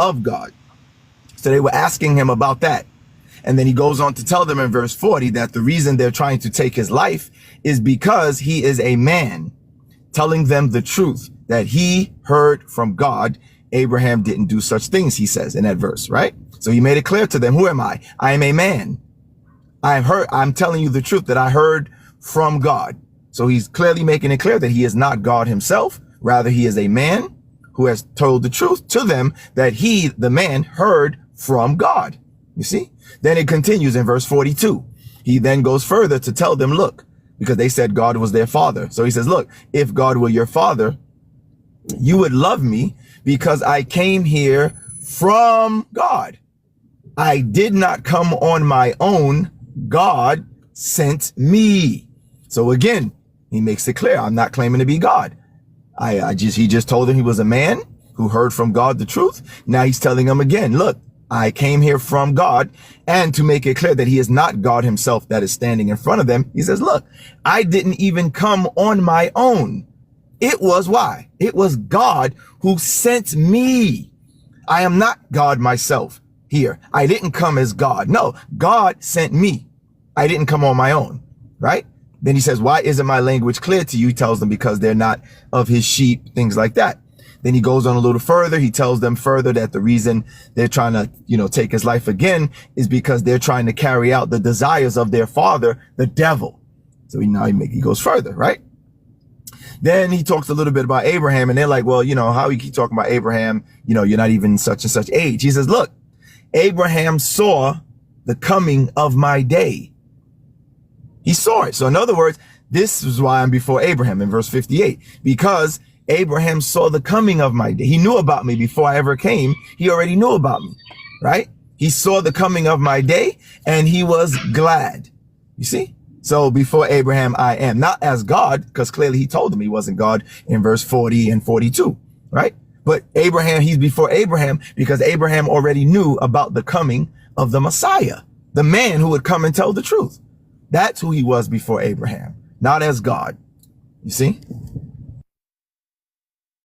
of God. So they were asking him about that. And then he goes on to tell them in verse 40 that the reason they're trying to take his life is because he is a man, telling them the truth that he heard from God. Abraham didn't do such things, he says in that verse, right? So he made it clear to them, who am I? I am a man. I'm telling you the truth that I heard from God. So he's clearly making it clear that he is not God himself. Rather, he is a man who has told the truth to them that he, the man, heard from God. You see? Then it continues in verse 42. He then goes further to tell them, look, because they said God was their father. So he says, look, if God were your father, you would love me because I came here from God. I did not come on my own. God sent me. So again, he makes it clear, I'm not claiming to be God. He just told him he was a man who heard from God the truth. Now he's telling him again, look, I came here from God. And to make it clear that he is not God himself that is standing in front of them, he says, look, I didn't even come on my own. It was why? It was God who sent me. I am not God myself here. I didn't come as God. No, God sent me. I didn't come on my own, right? Then he says, why isn't my language clear to you? He tells them because they're not of his sheep, things like that. Then he goes on a little further. He tells them further that the reason they're trying to, take his life again is because they're trying to carry out the desires of their father, the devil. So he goes further, right? Then he talks a little bit about Abraham, and they're like, well, how you keep talking about Abraham? You're not even such and such age. He says, look, Abraham saw the coming of my day. He saw it. So in other words, this is why I'm before Abraham in verse 58, because Abraham saw the coming of my day. He knew about me before I ever came. He already knew about me, right? He saw the coming of my day and he was glad. You see? So before Abraham, I am. Not as God, because clearly he told him he wasn't God in verse 40 and 42, right? But Abraham, he's before Abraham because Abraham already knew about the coming of the Messiah, the man who would come and tell the truth. That's who he was before Abraham, not as God. You see?